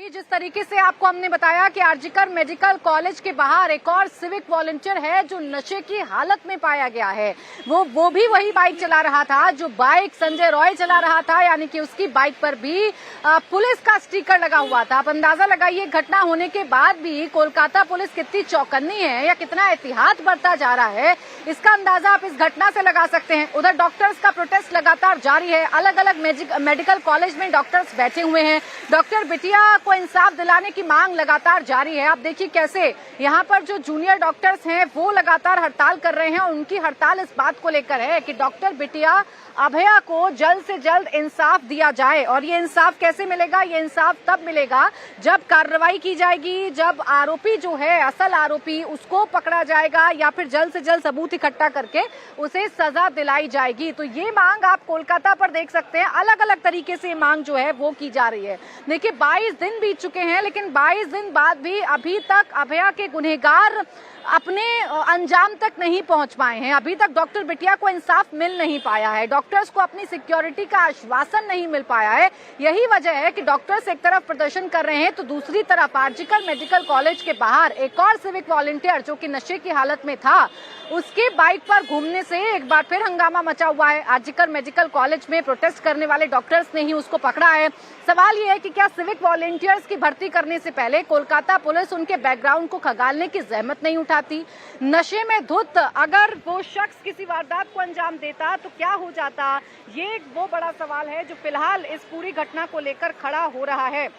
अभी जिस तरीके से आपको हमने बताया कि आरजीकर मेडिकल कॉलेज के बाहर एक और सिविक वॉलंटियर है जो नशे की हालत में पाया गया है। वो भी वही बाइक चला रहा था जो बाइक संजय रॉय चला रहा था, यानी कि उसकी बाइक पर भी पुलिस का स्टिकर लगा हुआ था। आप अंदाजा लगाइए घटना होने के बाद भी कोलकाता पुलिस कितनी चौकन्नी है या कितना एहतियात बरता जा रहा है, इसका अंदाजा आप इस घटना से लगा सकते हैं। उधर डॉक्टर्स का प्रोटेस्ट लगातार जारी है। अलग अलग मेडिकल कॉलेज में डॉक्टर्स बैठे हुए हैं। डॉक्टर बिटिया को इंसाफ दिलाने की मांग लगातार जारी है। आप देखिए कैसे यहाँ पर जो जूनियर डॉक्टर्स हैं वो लगातार हड़ताल कर रहे हैं और उनकी हड़ताल इस बात को लेकर है कि डॉक्टर बिटिया अभया को जल्द से जल्द इंसाफ दिया जाए। और ये इंसाफ कैसे मिलेगा? ये इंसाफ तब मिलेगा जब कार्रवाई की जाएगी, जब आरोपी जो है असल आरोपी उसको पकड़ा जाएगा या फिर जल्द से जल्द सबूत इकट्ठा करके उसे सजा दिलाई जाएगी। तो ये मांग आप कोलकाता पर देख सकते हैं, अलग अलग तरीके से मांग जो है वो की जा रही है। देखिए 22 दिन बीत चुके हैं, लेकिन 22 दिन बाद भी अभी तक अभया के गुनहगार अपने अंजाम तक नहीं पहुंच पाए हैं। अभी तक डॉक्टर बिटिया को इंसाफ मिल नहीं पाया है, डॉक्टर्स को अपनी सिक्योरिटी का आश्वासन नहीं मिल पाया है। यही वजह है कि डॉक्टर्स एक तरफ प्रदर्शन कर रहे हैं तो दूसरी तरफ आरजीकर मेडिकल कॉलेज के बाहर एक और सिविक वॉलंटियर जो कि नशे की हालत में था, उसके बाइक पर घूमने से एक बार फिर हंगामा मचा हुआ है। आरजीकर मेडिकल कॉलेज में प्रोटेस्ट करने वाले डॉक्टर्स ने ही उसको पकड़ा है। सवाल ये है कि क्या सिविक वॉलंटियर्स की भर्ती करने से पहले कोलकाता पुलिस उनके बैकग्राउंड को खंगालने की जहमत नहीं उठाती? नशे में धुत अगर वो शख्स किसी वारदात को अंजाम देता तो क्या हो जाता? ये वो बड़ा सवाल है जो फिलहाल इस पूरी घटना को लेकर खड़ा हो रहा है।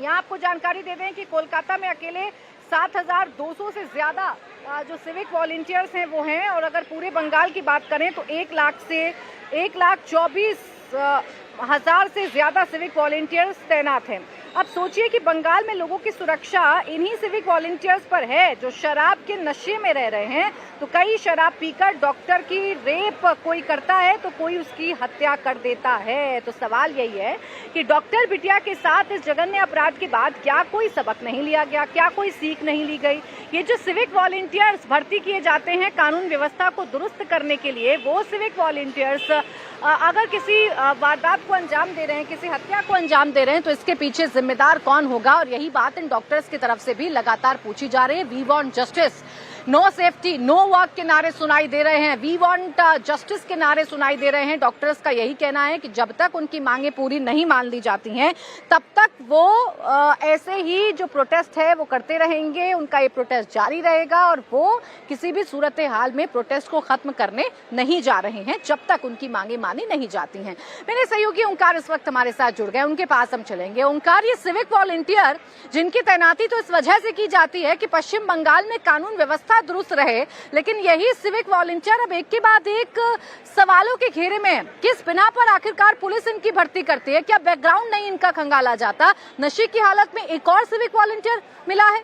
यहाँ आपको जानकारी दे दें कि कोलकाता में अकेले 7,200 से ज्यादा जो सिविक वॉलंटियर्स हैं वो हैं, और अगर पूरे बंगाल की बात करें तो 1,24,000 से ज्यादा सिविक वॉलंटियर्स तैनात हैं। अब सोचिए कि बंगाल में लोगों की सुरक्षा इन्हीं सिविक वॉलंटियर्स पर है जो शराब के नशे में रह रहे हैं। तो कई शराब पीकर डॉक्टर की रेप कोई करता है तो कोई उसकी हत्या कर देता है। तो सवाल यही है कि डॉक्टर बिटिया के साथ इस जघन्य अपराध के बाद क्या कोई सबक नहीं लिया गया, क्या कोई सीख नहीं ली गई? ये जो सिविक वॉलंटियर्स भर्ती किए जाते हैं कानून व्यवस्था को दुरुस्त करने के लिए, वो सिविक वॉलंटियर्स अगर किसी वारदात को अंजाम दे रहे हैं, किसी हत्या को अंजाम दे रहे हैं, तो इसके पीछे जिम्मेदार कौन होगा? और यही बात इन डॉक्टर्स की तरफ से भी लगातार पूछी जा रही है। We want justice, no safety, no work के नारे सुनाई दे रहे हैं। वी वांट जस्टिस के नारे सुनाई दे रहे हैं। डॉक्टर्स का यही कहना है कि जब तक उनकी मांगे पूरी नहीं मान ली जाती हैं तब तक वो ऐसे ही जो प्रोटेस्ट है वो करते रहेंगे। उनका ये प्रोटेस्ट जारी रहेगा और वो किसी भी सूरत हाल में प्रोटेस्ट को खत्म करने नहीं जा रहे हैं जब तक उनकी मांगे मानी नहीं जाती हैं। मेरे सहयोगी ओंकार इस वक्त हमारे साथ जुड़ गए, उनके पास हम चलेंगे। ओंकार, ये सिविक वॉलंटियर जिनकी तैनाती तो इस वजह से की जाती है कि पश्चिम बंगाल में कानून व्यवस्था दुरुस्त रहे, लेकिन यही सिविक वॉलंटियर अब एक के बाद एक सवालों के घेरे में है। किस बिना पर आखिरकार पुलिस इनकी भर्ती करती है? क्या बैकग्राउंड नहीं इनका खंगाला जाता? नशे की हालत में एक और सिविक वॉलंटियर मिला है।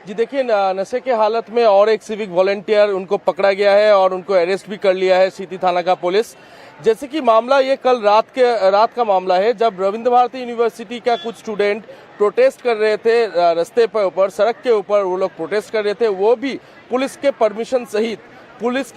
जी देखिए, नशे के हालत में और एक सिविक वॉलंटियर उनको पकड़ा गया है और उनको अरेस्ट भी कर लिया है सिटी थाना का पुलिस। जैसे कि मामला ये कल रात का मामला है, जब रविंद्र भारती यूनिवर्सिटी का कुछ स्टूडेंट प्रोटेस्ट कर रहे थे रास्ते पर ऊपर, सड़क के ऊपर वो लोग प्रोटेस्ट कर रहे थे, वो भी पुलिस के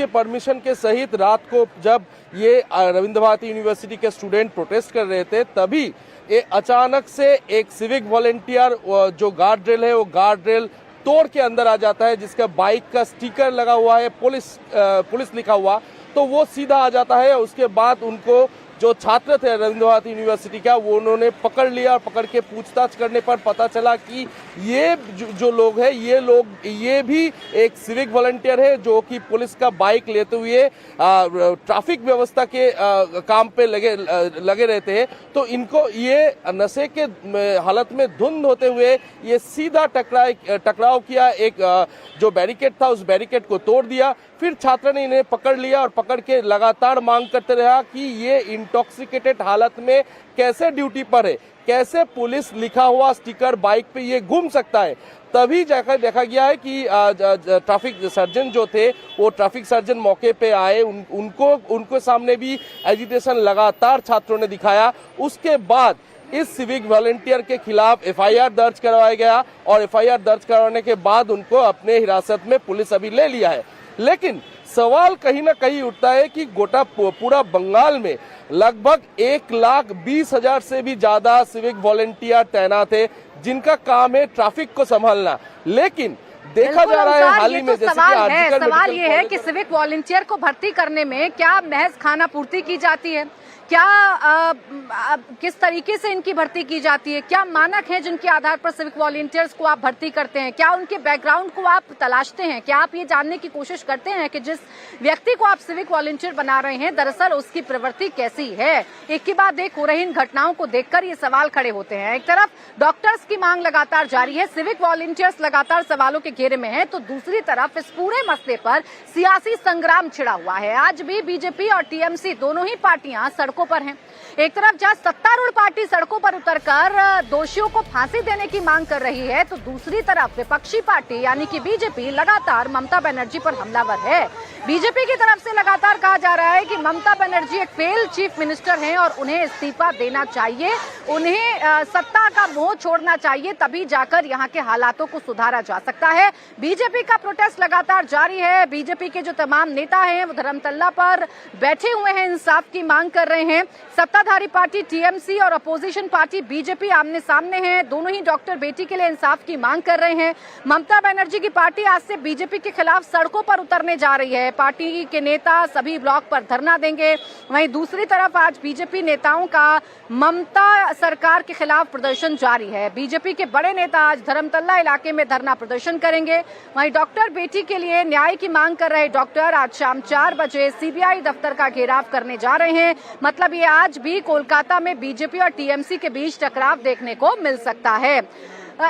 परमिशन के सहित रात को जब ये रविंद्र भारती यूनिवर्सिटी के स्टूडेंट प्रोटेस्ट कर रहे थे, तभी ये अचानक से एक सिविक वॉलंटियर जो गार्ड रेल है वो गार्ड रेल तोड़ के अंदर आ जाता है, जिसका बाइक का स्टिकर लगा हुआ है पुलिस लिखा हुआ, तो वो सीधा आ जाता है। उसके बाद उनको जो छात्र थे रविंद्र भारती यूनिवर्सिटी का, वो उन्होंने पकड़ लिया और पकड़ के पूछताछ करने पर पता चला कि ये जो लोग हैं ये भी एक सिविक वॉलंटियर है जो कि पुलिस का बाइक लेते हुए ट्रैफिक व्यवस्था के काम पे लगे रहते हैं। तो इनको ये नशे के हालत में धुंध होते हुए ये सीधा टकराव किया, एक जो बैरिकेड था उस बैरिकेड को तोड़ दिया। फिर छात्र ने इन्हें पकड़ लिया और पकड़ के लगातार मांग करते रहा कि ये इंटॉक्सिकेटेड हालत में कैसे ड्यूटी पर है, कैसे पुलिस लिखा हुआ स्टिकर बाइक पे ये घूम सकता है। तभी जाकर देखा गया है कि ट्रैफिक सर्जन जो थे वो ट्रैफिक सर्जन मौके पे आए, उनको सामने भी एजिटेशन लगातार छात्रों ने दिखाया। उसके बाद इस सिविक वॉलंटियर के खिलाफ एफआईआर दर्ज करवाया गया और एफआईआर दर्ज करवाने के बाद उनको अपने हिरासत में पुलिस अभी ले लिया है। लेकिन सवाल कहीं ना कहीं उठता है कि गोटा पूरा बंगाल में लगभग 1,20,000 से भी ज्यादा सिविक वॉलेंटियर तैनात है, जिनका काम है ट्रैफिक को संभालना। लेकिन देखा जा रहा है हाल ही में, जैसे कि सवाल ये है कि सिविक वॉलंटियर को भर्ती करने में क्या महज खाना पूर्ति की जाती है, क्या किस तरीके से इनकी भर्ती की जाती है, क्या मानक हैं जिनके आधार पर सिविक वॉलंटियर्स को आप भर्ती करते हैं, क्या उनके बैकग्राउंड को आप तलाशते हैं, क्या आप ये जानने की कोशिश करते हैं कि जिस व्यक्ति को आप सिविक वॉलंटियर बना रहे हैं दरअसल उसकी प्रवृत्ति कैसी है। एक के बाद एक हो रही इन घटनाओं को देखकर ये सवाल खड़े होते हैं। एक तरफ डॉक्टर्स की मांग लगातार जारी है, सिविक वॉलंटियर्स लगातार सवालों के घेरे में है, तो दूसरी तरफ इस पूरे मसले पर सियासी संग्राम छिड़ा हुआ है। आज भी बीजेपी और टीएमसी दोनों ही पार्टियां सड़कों पर हैं। एक तरफ जहां सत्तारूढ़ पार्टी सड़कों पर उतरकर दोषियों को फांसी देने की मांग कर रही है, तो दूसरी तरफ विपक्षी पार्टी यानी कि बीजेपी लगातार ममता बनर्जी पर हमलावर है। बीजेपी की तरफ से लगातार कहा जा रहा है कि ममता बनर्जी एक फेल चीफ मिनिस्टर हैं और उन्हें इस्तीफा देना चाहिए, उन्हें सत्ता का मोह छोड़ना चाहिए, तभी जाकर यहाँ के हालातों को सुधारा जा सकता है। बीजेपी का प्रोटेस्ट लगातार जारी है। बीजेपी के जो तमाम नेता हैं वो धर्मतल्ला पर बैठे हुए हैं, इंसाफ की मांग कर रहे हैं। सत्ताधारी पार्टी टीएमसी और अपोजिशन पार्टी बीजेपी आमने सामने हैं, दोनों ही डॉक्टर बेटी के लिए इंसाफ की मांग कर रहे हैं। ममता बनर्जी की पार्टी आज से बीजेपी के खिलाफ सड़कों पर उतरने जा रही है। पार्टी के नेता सभी ब्लॉक पर धरना देंगे। वहीं दूसरी तरफ आज बीजेपी नेताओं का ममता सरकार के खिलाफ प्रदर्शन जारी है। बीजेपी के बड़े नेता आज धर्मतल्ला इलाके में धरना प्रदर्शन करेंगे। वहीं डॉक्टर बेटी के लिए न्याय की मांग कर रहे डॉक्टर आज शाम 4 बजे सीबीआई दफ्तर का घेराव करने जा रहे हैं। मतलब ये आज भी कोलकाता में बीजेपी और टीएमसी के बीच टकराव देखने को मिल सकता है।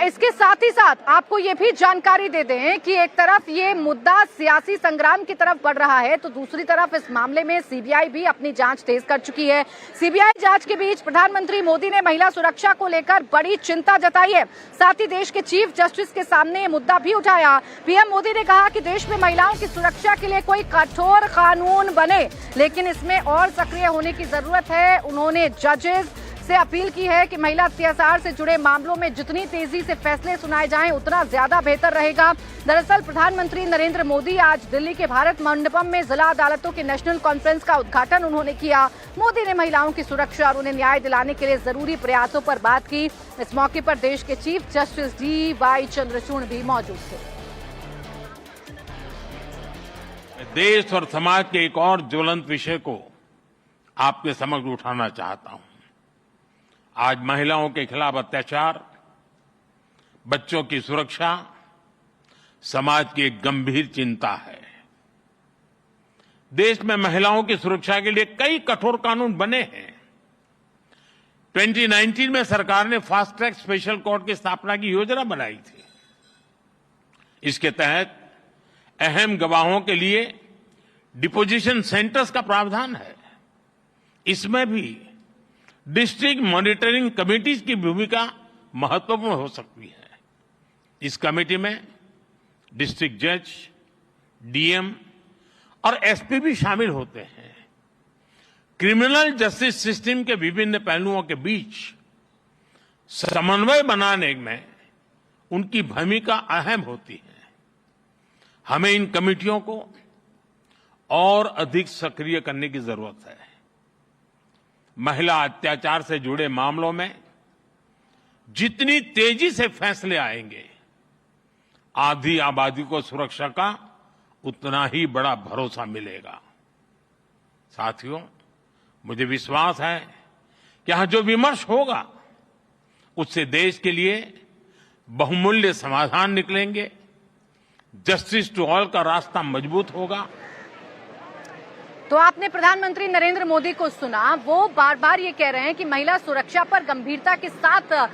इसके साथ ही साथ आपको ये भी जानकारी दे दें कि एक तरफ ये मुद्दा सियासी संग्राम की तरफ बढ़ रहा है, तो दूसरी तरफ इस मामले में सीबीआई भी अपनी जांच तेज कर चुकी है। सीबीआई जांच के बीच प्रधानमंत्री मोदी ने महिला सुरक्षा को लेकर बड़ी चिंता जताई है। साथ ही देश के चीफ जस्टिस के सामने ये मुद्दा भी उठाया। पीएम मोदी ने कहा कि देश में महिलाओं की सुरक्षा के लिए कोई कठोर कानून बने, लेकिन इसमें और सक्रिय होने की जरूरत है। उन्होंने जजेस से अपील की है कि महिला अत्याचार से जुड़े मामलों में जितनी तेजी से फैसले सुनाए जाएं उतना ज्यादा बेहतर रहेगा। दरअसल प्रधानमंत्री नरेंद्र मोदी आज दिल्ली के भारत मंडपम में जिला अदालतों के नेशनल कॉन्फ्रेंस का उद्घाटन उन्होंने किया। मोदी ने महिलाओं की सुरक्षा और उन्हें न्याय दिलाने के लिए जरूरी प्रयासों पर बात की। इस मौके पर देश के चीफ जस्टिस DY चंद्रचूड़ भी मौजूद थे। देश और समाज के एक और ज्वलंत विषय को आपके समक्ष उठाना चाहता हूं। आज महिलाओं के खिलाफ अत्याचार, बच्चों की सुरक्षा समाज की एक गंभीर चिंता है। देश में महिलाओं की सुरक्षा के लिए कई कठोर कानून बने हैं। 2019 में सरकार ने फास्ट ट्रैक स्पेशल कोर्ट की स्थापना की योजना बनाई थी। इसके तहत अहम गवाहों के लिए डिपोजिशन सेंटर्स का प्रावधान है। इसमें भी डिस्ट्रिक्ट मॉनिटरिंग कमेटीज की भूमिका महत्वपूर्ण हो सकती है। इस कमेटी में डिस्ट्रिक्ट जज, डीएम और एसपी भी शामिल होते हैं। क्रिमिनल जस्टिस सिस्टम के विभिन्न पहलुओं के बीच समन्वय बनाने में उनकी भूमिका अहम होती है। हमें इन कमेटियों को और अधिक सक्रिय करने की जरूरत है। महिला अत्याचार से जुड़े मामलों में जितनी तेजी से फैसले आएंगे, आधी आबादी को सुरक्षा का उतना ही बड़ा भरोसा मिलेगा। साथियों, मुझे विश्वास है कि यहां जो विमर्श होगा उससे देश के लिए बहुमूल्य समाधान निकलेंगे। जस्टिस टू ऑल का रास्ता मजबूत होगा। तो आपने प्रधानमंत्री नरेंद्र मोदी को सुना, वो बार बार ये कह रहे हैं कि महिला सुरक्षा पर गंभीरता के साथ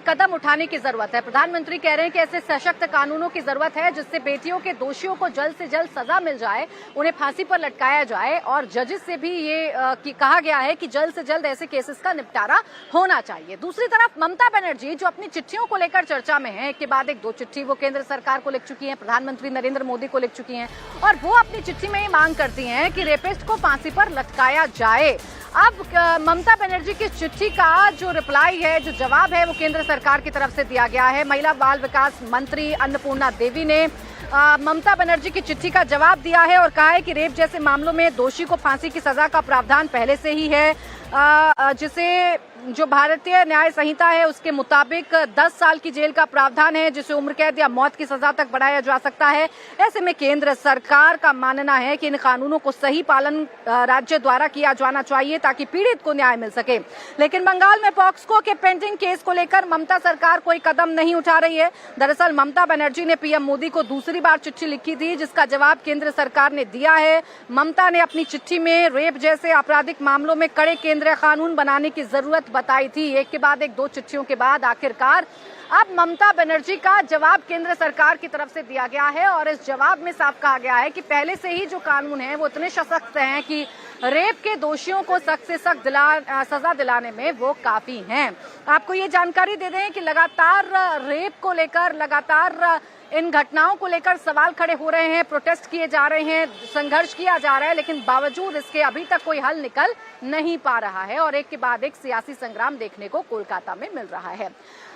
कदम उठाने की जरूरत है। प्रधानमंत्री कह रहे हैं कि ऐसे सशक्त कानूनों की जरूरत है जिससे बेटियों के दोषियों को जल्द से जल्द सजा मिल जाए, उन्हें फांसी पर लटकाया जाए। और जजेस से भी ये कहा गया है कि जल्द से जल्द ऐसे केसेस का निपटारा होना चाहिए। दूसरी तरफ ममता बनर्जी जो अपनी चिट्ठियों को लेकर चर्चा में है, एक के बाद एक 2 चिट्ठी वो केंद्र सरकार को लिख चुकी हैं, प्रधानमंत्री नरेंद्र मोदी को लिख चुकी हैं, और वो अपनी चिट्ठी में ये मांग करती हैं कि रेपिस्ट को फांसी पर लटकाया जाए। अब ममता बनर्जी की चिट्ठी का जो रिप्लाई है, जो जवाब है, वो केंद्र सरकार की तरफ से दिया गया है। महिला बाल विकास मंत्री अन्नपूर्णा देवी ने ममता बनर्जी की चिट्ठी का जवाब दिया है और कहा है कि रेप जैसे मामलों में दोषी को फांसी की सजा का प्रावधान पहले से ही है, जिसे जो भारतीय न्याय संहिता है उसके मुताबिक 10 साल की जेल का प्रावधान है, जिसे उम्र कैद या मौत की सजा तक बढ़ाया जा सकता है। ऐसे में केंद्र सरकार का मानना है कि इन कानूनों को सही पालन राज्य द्वारा किया जाना चाहिए ताकि पीड़ित को न्याय मिल सके। लेकिन बंगाल में पॉक्सो के पेंडिंग केस को लेकर ममता सरकार कोई कदम नहीं उठा रही है। दरअसल ममता बनर्जी ने पीएम मोदी को दूसरी बार चिट्ठी लिखी थी, जिसका जवाब केंद्र सरकार ने दिया है। ममता ने अपनी चिट्ठी में रेप जैसे आपराधिक मामलों में कड़े केंद्रीय कानून बनाने की जरूरत बताई थी। एक के बाद एक 2 चिट्ठियों के बाद आखिरकार अब ममता बनर्जी का जवाब केंद्र सरकार की तरफ से दिया गया है और इस जवाब में साफ कहा गया है कि पहले से ही जो कानून है वो इतने सख्त हैं कि रेप के दोषियों को सख्त से सख्त सजा दिलाने में वो काफी हैं। आपको ये जानकारी दे दें कि लगातार रेप को लेकर लगातार इन घटनाओं को लेकर सवाल खड़े हो रहे हैं, प्रोटेस्ट किए जा रहे हैं, संघर्ष किया जा रहा है, लेकिन बावजूद इसके अभी तक कोई हल निकल नहीं पा रहा है और एक के बाद एक सियासी संग्राम देखने को कोलकाता में मिल रहा है।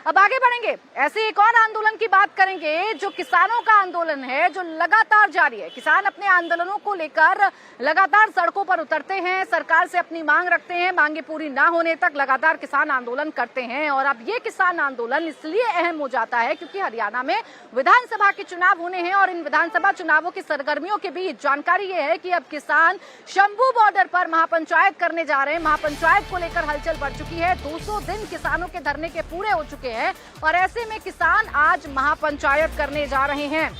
अब आगे बढ़ेंगे, ऐसे एक और आंदोलन की बात करेंगे जो किसानों का आंदोलन है, जो लगातार जारी है। किसान अपने आंदोलनों को लेकर लगातार सड़कों पर उतरते हैं, सरकार से अपनी मांग रखते हैं, मांगे पूरी ना होने तक लगातार किसान आंदोलन करते हैं। और अब ये किसान आंदोलन इसलिए अहम हो जाता है क्योंकि हरियाणा में विधानसभा के चुनाव होने हैं और इन विधानसभा चुनावों की सरगर्मियों के बीच जानकारी ये है कि अब किसान शंभू बॉर्डर पर महापंचायत करने जा रहे हैं। महापंचायत को लेकर हलचल बढ़ चुकी है, 200 दिन किसानों के धरने के पूरे हो चुके हैं और ऐसे में किसान आज महापंचायत करने जा रहे हैं।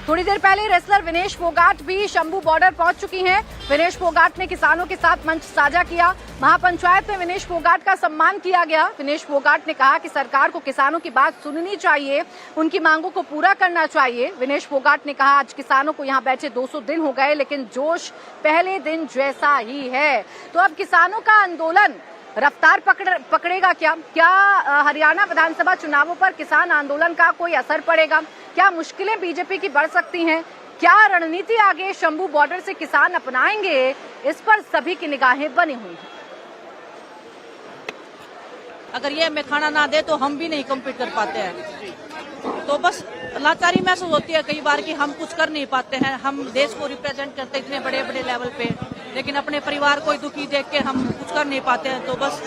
थोड़ी देर पहले रेसलर विनेश फोगाट भी शंभू बॉर्डर पहुंच चुकी हैं। विनेश फोगाट ने किसानों के साथ मंच साझा किया। महापंचायत में विनेश फोगाट का सम्मान किया गया। विनेश फोगाट ने कहा कि सरकार को किसानों की बात सुननी चाहिए, उनकी मांगों को पूरा करना चाहिए। विनेश फोगाट ने कहा आज किसानों को यहां बैठे 200 दिन हो गए लेकिन जोश पहले दिन जैसा ही है। तो अब किसानों का आंदोलन रफ्तार पकड़ेगा क्या हरियाणा विधानसभा चुनावों पर किसान आंदोलन का कोई असर पड़ेगा? क्या मुश्किलें बीजेपी की बढ़ सकती हैं? क्या रणनीति आगे शंभू बॉर्डर से किसान अपनाएंगे? इस पर सभी की निगाहें बनी हुई हैं। अगर ये हमें खाना ना दे तो हम भी नहीं कम्पीट कर पाते हैं। तो बस लाचारी महसूस होती है कई बार कि हम कुछ कर नहीं पाते हैं। हम देश को रिप्रेजेंट करते इतने बड़े बड़े लेवल पे, लेकिन अपने परिवार को दुखी देख के हम कुछ कर नहीं पाते हैं। तो बस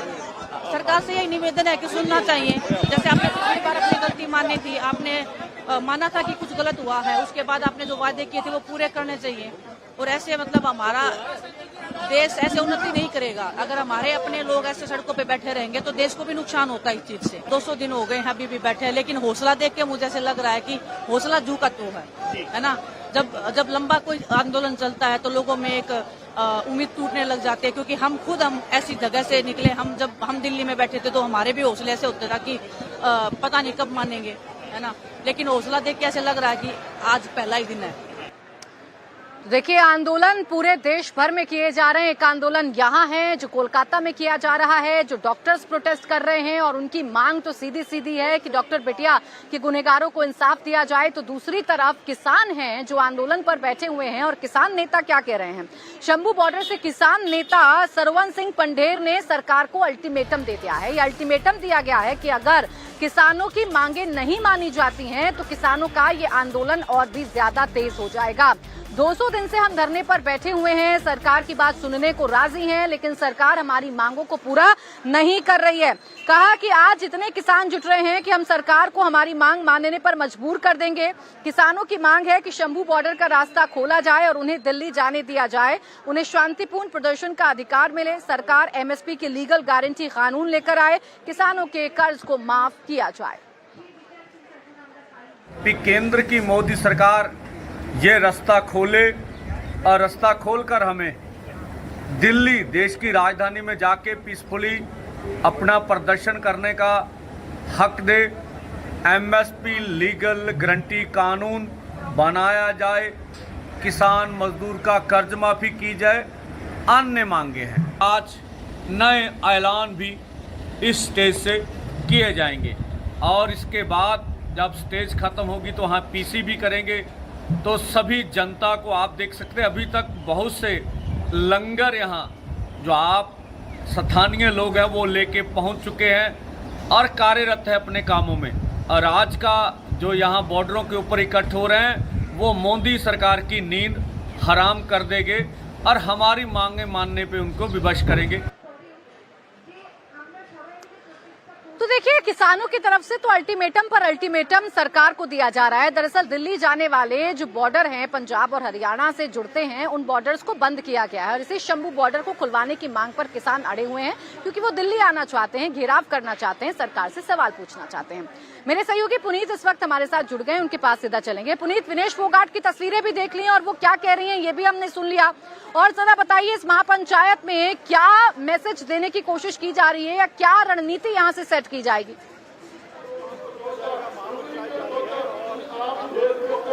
सरकार से यही निवेदन है कि सुनना चाहिए। जैसे आपने पिछली बार अपनी गलती मानी थी, आपने माना था कि कुछ गलत हुआ है, उसके बाद आपने जो वादे किए थे वो पूरे करने चाहिए। और ऐसे मतलब हमारा देश ऐसे उन्नति नहीं करेगा अगर हमारे अपने लोग ऐसे सड़कों पे बैठे रहेंगे, तो देश को भी नुकसान होता है इस चीज से। 200 दिन हो गए हैं अभी भी बैठे हैं, लेकिन हौसला देख के मुझे ऐसे लग रहा है कि हौसला झुका तो है ना। जब लंबा कोई आंदोलन चलता है तो लोगों में एक उम्मीद टूटने लग जाती है, क्योंकि हम ऐसी जगह से निकले। जब हम दिल्ली में बैठे थे तो हमारे भी हौसले ऐसे होते था कि पता नहीं कब मानेंगे, है ना। लेकिन हौसला देख के ऐसे लग रहा है कि आज पहला ही दिन है। देखिए, आंदोलन पूरे देश भर में किए जा रहे हैं। एक आंदोलन यहाँ है जो कोलकाता में किया जा रहा है, जो डॉक्टर्स प्रोटेस्ट कर रहे हैं और उनकी मांग तो सीधी सीधी है कि डॉक्टर बिटिया के गुनहगारों को इंसाफ दिया जाए। तो दूसरी तरफ किसान हैं जो आंदोलन पर बैठे हुए हैं और किसान नेता क्या कह रहे हैं। शंभू बॉर्डर से किसान नेता सरवन सिंह पंढेर ने सरकार को अल्टीमेटम दे दिया है। ये अल्टीमेटम दिया गया है कि अगर किसानों की मांगे नहीं मानी जाती हैं तो किसानों का ये आंदोलन और भी ज्यादा तेज हो जाएगा। 200 दिन से हम धरने पर बैठे हुए हैं, सरकार की बात सुनने को राजी हैं, लेकिन सरकार हमारी मांगों को पूरा नहीं कर रही है। कहा कि आज इतने किसान जुट रहे हैं कि हम सरकार को हमारी मांग मानने पर मजबूर कर देंगे। किसानों की मांग है कि शंभू बॉर्डर का रास्ता खोला जाए और उन्हें दिल्ली जाने दिया जाए, उन्हें शांतिपूर्ण प्रदर्शन का अधिकार मिले, सरकार एमएसपी की लीगल गारंटी कानून लेकर आए, किसानों के कर्ज को माफ किया जाए। केंद्र की मोदी सरकार ये रास्ता खोले और रास्ता खोलकर हमें दिल्ली, देश की राजधानी में जाके पीसफुली अपना प्रदर्शन करने का हक दे। एमएसपी लीगल गारंटी कानून बनाया जाए, किसान मजदूर का कर्ज माफ़ी की जाए, अन्य मांगे हैं। आज नए ऐलान भी इस स्टेज से किए जाएंगे और इसके बाद जब स्टेज ख़त्म होगी तो वहाँ पीसी भी करेंगे। तो सभी जनता को आप देख सकते हैं, अभी तक बहुत से लंगर यहाँ जो आप स्थानीय लोग हैं वो लेके पहुँच चुके हैं और कार्यरत है अपने कामों में। और आज का जो यहाँ बॉर्डरों के ऊपर इकट्ठ हो रहे हैं वो मोदी सरकार की नींद हराम कर देंगे और हमारी मांगे मानने पे उनको विवश करेंगे। तो देखिए, किसानों की तरफ से तो अल्टीमेटम पर अल्टीमेटम सरकार को दिया जा रहा है। दरअसल दिल्ली जाने वाले जो बॉर्डर हैं, पंजाब और हरियाणा से जुड़ते हैं, उन बॉर्डर्स को बंद किया गया है और इसी शंभू बॉर्डर को खुलवाने की मांग पर किसान अड़े हुए हैं, क्योंकि वो दिल्ली आना चाहते हैं, घेराव करना चाहते हैं, सरकार से सवाल पूछना चाहते हैं। मेरे सहयोगी पुनीत इस वक्त हमारे साथ जुड़ गए, उनके पास सीधा चलेंगे। पुनीत, विनेश फोगाट की तस्वीरें भी देख ली और वो क्या कह रही हैं ये भी हमने सुन लिया। और जरा बताइए, इस महापंचायत में क्या मैसेज देने की कोशिश की जा रही है या क्या रणनीति यहाँ से सेट की जाएगी?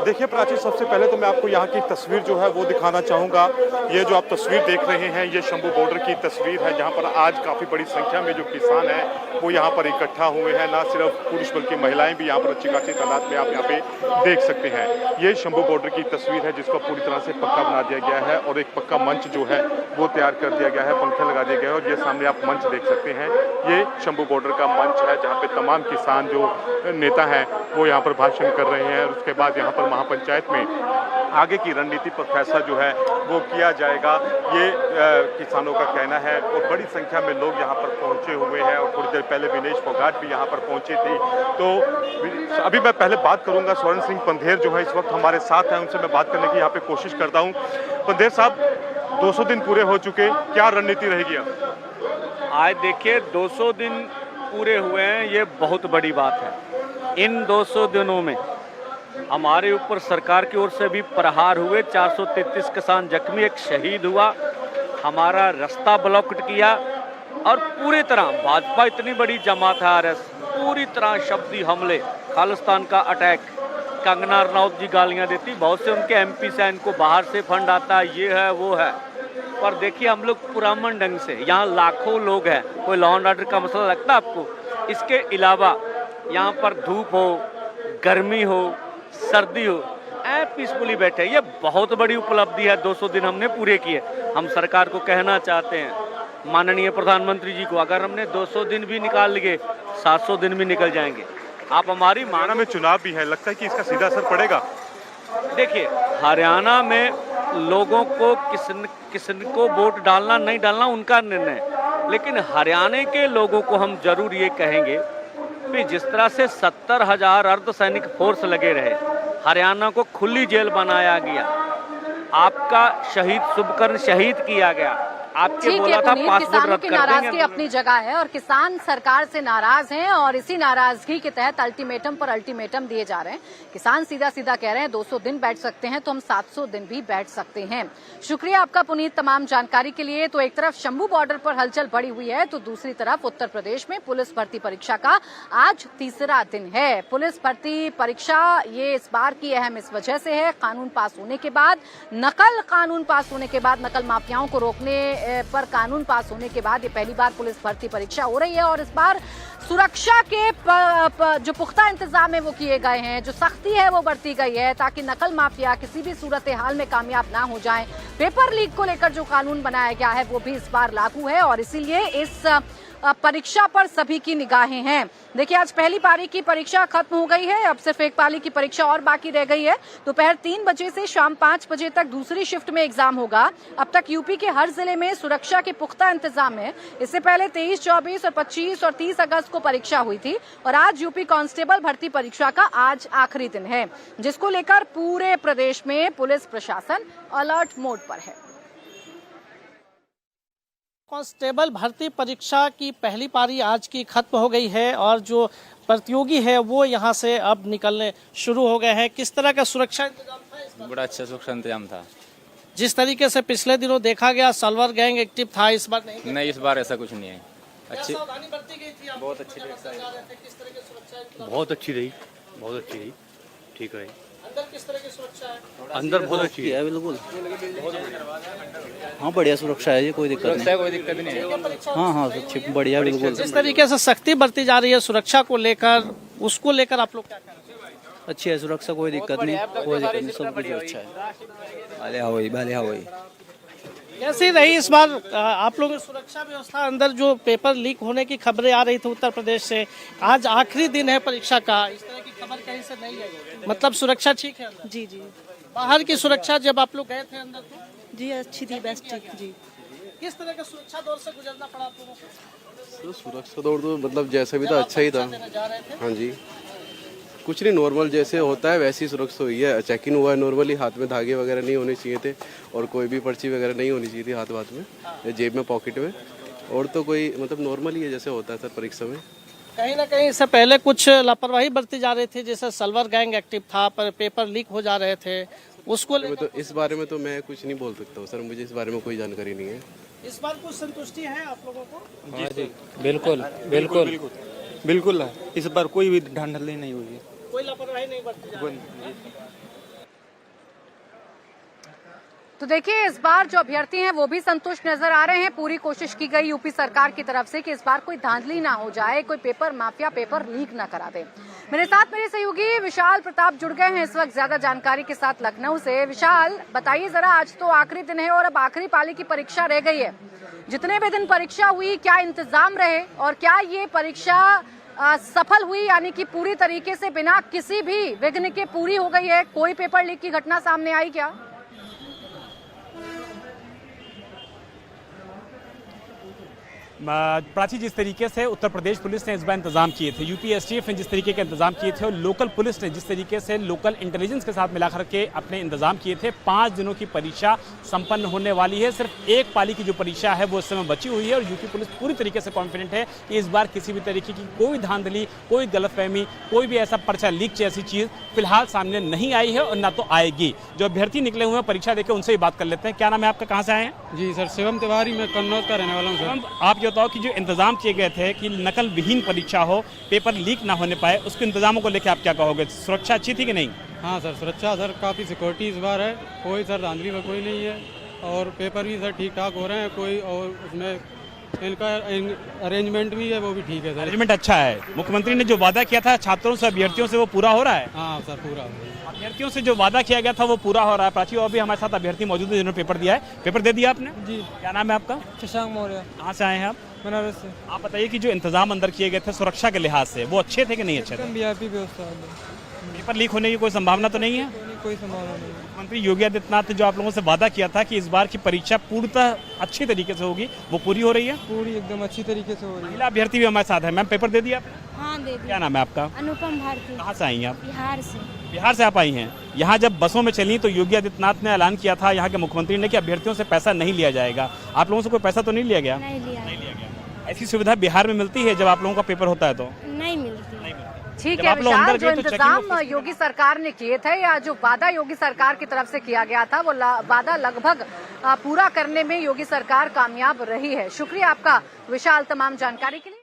देखिए प्राची, सबसे पहले तो मैं आपको यहाँ की तस्वीर जो है वो दिखाना चाहूँगा। ये जो आप तस्वीर देख रहे हैं ये शंभू बॉर्डर की तस्वीर है, जहाँ पर आज काफ़ी बड़ी संख्या में जो किसान हैं वो यहाँ पर इकट्ठा हुए हैं। ना सिर्फ पुरुष बल्कि महिलाएं भी यहाँ पर अच्छी खासी तादाद में आप यहाँ पे देख सकते हैं। ये शंभू बॉर्डर की तस्वीर है जिसको पूरी तरह से पक्का बना दिया गया है और एक पक्का मंच जो है वो तैयार कर दिया गया है, पंखे लगा दिए गए हैं और ये सामने आप मंच देख सकते हैं। ये शंभू बॉर्डर का मंच है जहाँ पे तमाम किसान जो नेता हैं वो यहाँ पर भाषण कर रहे हैं और उसके बाद यहाँ पर महापंचायत में आगे की रणनीति पर फैसला जो है वो किया जाएगा, ये किसानों का कहना है। और बड़ी संख्या में लोग यहाँ पर पहुंचे हुए हैं और थोड़ी देर पहले विनेश फोगाट भी यहाँ पर पहुंचे थे। तो अभी मैं पहले बात करूंगा, स्वर्ण सिंह पंधेर जो है इस वक्त हमारे साथ हैं, उनसे मैं बात करने की यहाँ पे कोशिश करता हूँ। पंधेर साहब, 200 दिन पूरे हो चुके, क्या रणनीति रहेगी अब? आज देखिए 200 दिन पूरे हुए हैं, ये बहुत बड़ी बात है। इन 200 दिनों में हमारे ऊपर सरकार की ओर से भी प्रहार हुए, 433 किसान जख्मी, एक शहीद हुआ, हमारा रास्ता ब्लॉक किया और पूरी तरह भाजपा इतनी बड़ी जमात है आरएस, पूरी तरह शब्दी हमले, खालिस्तान का अटैक। कंगना रनौत जी गालियां देती, बहुत से उनके एमपी से इनको बाहर से फंड आता, ये है वो है। पर देखिए हम लोग पुरामन ढंग से, यहाँ लाखों लोग हैं, कोई लॉ एंड ऑर्डर का मसला लगता है आपको? इसके अलावा यहाँ पर धूप हो, गर्मी हो, सर्दी हो, पीसफुली बैठे, ये बहुत बड़ी उपलब्धि है। 200 दिन हमने पूरे किए। हम सरकार को कहना चाहते हैं, माननीय प्रधानमंत्री जी को, अगर हमने 200 दिन भी निकाल लिए 700 दिन भी निकल जाएंगे। आप हमारी हरियाणा में चुनाव भी है, लगता है कि इसका सीधा असर पड़ेगा? देखिए, हरियाणा में लोगों को किसन को वोट डालना नहीं डालना उनका निर्णय, लेकिन हरियाणा के लोगों को हम जरूर ये कहेंगे कि जिस तरह से 70,000 अर्धसैनिक फोर्स लगे रहे, हरियाणा को खुली जेल बनाया गया, आपका शहीद शुभकर्ण शहीद किया गया, आपके बोला था पासपोर्ट रद्द कर देंगे। नाराजगी अपनी जगह है और किसान सरकार से नाराज हैं और इसी नाराजगी के तहत अल्टीमेटम पर अल्टीमेटम दिए जा रहे हैं। किसान सीधा सीधा कह रहे हैं 200 दिन बैठ सकते हैं तो हम 700 दिन भी बैठ सकते हैं। शुक्रिया आपका पुनीत तमाम जानकारी के लिए। तो एक तरफ शंभू बॉर्डर पर हलचल बढ़ी हुई है तो दूसरी तरफ उत्तर प्रदेश में पुलिस भर्ती परीक्षा का आज तीसरा दिन है। पुलिस भर्ती परीक्षा ये इस बार की अहम इस वजह से है, कानून पास होने के बाद, नकल कानून पास होने के बाद, नकल माफियाओं को रोकने पर कानून पास होने के बाद ये पहली बार पुलिस भर्ती परीक्षा हो रही है और इस बार सुरक्षा के जो पुख्ता इंतजाम है वो किए गए हैं, जो सख्ती है वो बरती गई है ताकि नकल माफिया किसी भी सूरत हाल में कामयाब ना हो जाएं। पेपर लीक को लेकर जो कानून बनाया गया है वो भी इस बार लागू है और इसीलिए इस परीक्षा पर सभी की निगाहें हैं। देखिए, आज पहली पारी की परीक्षा खत्म हो गई है, अब सिर्फ एक पारी की परीक्षा और बाकी रह गई है। दोपहर 3 बजे से शाम 5 बजे तक दूसरी शिफ्ट में एग्जाम होगा। अब तक यूपी के हर जिले में सुरक्षा के पुख्ता इंतजाम है। इससे पहले 23, 24 और 25 और 30 अगस्त को परीक्षा हुई थी और आज यूपी कांस्टेबल भर्ती परीक्षा का आज आखिरी दिन है, जिसको लेकर पूरे प्रदेश में पुलिस प्रशासन अलर्ट मोड पर है। कांस्टेबल भर्ती परीक्षा की पहली पारी आज की खत्म हो गई है और जो प्रतियोगी है वो यहां से अब निकलने शुरू हो गए हैं। किस तरह का सुरक्षा इंतजाम था? बड़ा अच्छा सुरक्षा इंतजाम था। जिस तरीके से पिछले दिनों देखा गया सलवर गैंग एक्टिव था, इस बार नहीं, इस बार ऐसा कुछ नहीं है। अच्छी सावधानी बरती गई थी, बहुत अच्छी किस तरह की सुरक्षा? बहुत अच्छी रही, ठीक रही। अंदर किस तरह की सुरक्षा है? अंदर बहुत अच्छी है, बिल्कुल। हाँ, बढ़िया सुरक्षा है, ये कोई दिक्कत नहीं है। हाँ, अच्छी बढ़िया, बिल्कुल। जिस तरीके से सख्ती बरती जा रही है सुरक्षा को लेकर, उसको लेकर आप लोग क्या कह रहे हैं? अच्छी है सुरक्षा, कोई दिक्कत नहीं, सब कुछ अच्छा है। कैसी रही इस बार आप लोगों की सुरक्षा व्यवस्था? अंदर जो पेपर लीक होने की खबरें आ रही थी उत्तर प्रदेश से, आज आखिरी दिन है परीक्षा का, इस तरह की खबर कहीं से नहीं है, मतलब सुरक्षा ठीक है अंदर? जी जी बाहर की सुरक्षा जब आप लोग गए थे अंदर तो जी अच्छी थी, बेस्ट थी जी। किस तरह का सुरक्षा दौर से गुजरना पड़ा आप लोगों को? तो सुरक्षा दौर तो मतलब जैसा भी था अच्छा ही था। जा रहे थे? हाँ जी, कुछ नहीं, नॉर्मल जैसे होता है वैसी सुरक्षा हुई है। चेक इन हुआ है नॉर्मली, हाथ में धागे वगैरह नहीं होने चाहिए थे और कोई भी पर्ची वगैरह नहीं होनी चाहिए थी हाथ में या जेब में, पॉकेट में, और तो कोई मतलब नॉर्मल ही है जैसे होता है सर परीक्षा में। कहीं ना कहीं इससे पहले कुछ लापरवाही बरती जा रही थी, जैसे सल्वर गैंग एक्टिव था, पर पेपर लीक हो जा रहे थे, उसको तो इस बारे में तो मैं कुछ नहीं बोल सकता हूँ सर, मुझे इस बारे में कोई जानकारी नहीं है। इस बार कुछ संतुष्टि है आप लोगों को? हाँ जी, बिल्कुल बिल्कुल बिल्कुल है। इस बार कोई भी धांधली नहीं हुई है, कोई लापरवाही नहीं बरती जा रही। तो देखिए, इस बार जो अभ्यर्थी हैं वो भी संतुष्ट नजर आ रहे हैं। पूरी कोशिश की गई यूपी सरकार की तरफ से कि इस बार कोई धांधली ना हो जाए, कोई पेपर माफिया पेपर लीक ना करा दे। मेरे साथ मेरे सहयोगी विशाल प्रताप जुड़ गए हैं इस वक्त ज्यादा जानकारी के साथ लखनऊ से। विशाल, बताइए जरा, आज तो आखिरी दिन है और अब आखिरी पाली की परीक्षा रह गई है। जितने भी दिन परीक्षा हुई, क्या इंतजाम रहे और क्या ये परीक्षा सफल हुई, यानी कि पूरी तरीके से बिना किसी भी विघ्न के पूरी हो गई है? कोई पेपर लीक की घटना सामने आई क्या? प्राची, जिस तरीके से उत्तर प्रदेश पुलिस ने इस बार इंतजाम किए थे, यूपी एसटीएफ ने जिस तरीके के इंतजाम किए थे और लोकल पुलिस ने जिस तरीके से लोकल इंटेलिजेंस के साथ मिलाकर के अपने इंतजाम किए थे, 5 दिनों की परीक्षा संपन्न होने वाली है। सिर्फ एक पाली की जो परीक्षा है वो इस समय बची हुई है और यूपी पुलिस पूरी तरीके से कॉन्फिडेंट है कि इस बार किसी भी तरीके की कोई धांधली, कोई गलतफहमी, कोई भी ऐसा पर्चा लीक जैसी चीज फिलहाल सामने नहीं आई है और ना तो आएगी। जो अभ्यर्थी निकले हुए हैं परीक्षा देकर, उनसे ही बात कर लेते हैं। क्या नाम है आपका, कहाँ से आए हैं? जी सर, शिवम तिवारी, मैं कन्नौज का रहने वाला हूँ सर। आप ये बताओ कि जो इंतजाम किए गए थे कि नकल विहीन परीक्षा हो, पेपर लीक ना होने पाए, उसके इंतजामों को लेकर आप क्या कहोगे? सुरक्षा अच्छी थी कि नहीं? हाँ सर, सुरक्षा सर काफ़ी सिक्योरिटी इस बार है, कोई सर धांधली में कोई नहीं है और पेपर भी सर ठीक ठाक हो रहे हैं, कोई और उसमें इनका अरेंजमेंट भी है वो भी ठीक है सर। अरेंजमेंट अच्छा है। मुख्यमंत्री ने जो वादा किया था छात्रों से, अभ्यर्थियों से, वो पूरा हो रहा है? हाँ सर, पूरा। अभ्यर्थियों से जो वादा किया गया था वो पूरा हो रहा है। प्राची, और भी हमारे साथ अभ्यर्थी मौजूद है जिन्होंने पेपर दिया है। पेपर दे दिया आपने? जी। क्या नाम है आपका? शशांक मौर्य। कहाँ से आए हैं आप? बनारस से। आप बताइए कि जो इंतजाम अंदर किए गए थे सुरक्षा के लिहाज से, वो अच्छे थे कि नहीं अच्छे थे? वीआईपी व्यवस्था, पेपर लीक होने की कोई संभावना तो नहीं है? कोई संभावना नहीं। मुख्यमंत्री योगी आदित्यनाथ ने जो आप लोगों से वादा किया था कि इस बार की परीक्षा पूर्णतः अच्छी तरीके से होगी, वो पूरी हो रही है? पूरी एकदम अच्छी तरीके से हो रही है। महिला अभ्यर्थी भी हमारे साथ है। मैम, पेपर दे दिया आपने? हाँ दे दी। क्या नाम है आपका? अनुपम भारती। कहाँ से आई हैं आप? बिहार से। बिहार से आप आई हैं। यहाँ जब बसों में चली तो योगी आदित्यनाथ ने ऐलान किया था, यहाँ के मुख्यमंत्री ने, कि अभ्यर्थियों से पैसा नहीं लिया जाएगा। आप लोगों से कोई पैसा तो नहीं लिया गया? नहीं लिया गया। ऐसी सुविधा बिहार में मिलती है जब आप लोगों का पेपर होता है तो? नहीं मिलती। ठीक जब है आप लोग विशाल, अंदर जो गए तो इंतजाम योगी सरकार ने किए थे या जो वादा योगी सरकार की तरफ से किया गया था, वो वादा लगभग पूरा करने में योगी सरकार कामयाब रही है। शुक्रिया आपका विशाल तमाम जानकारी के लिए।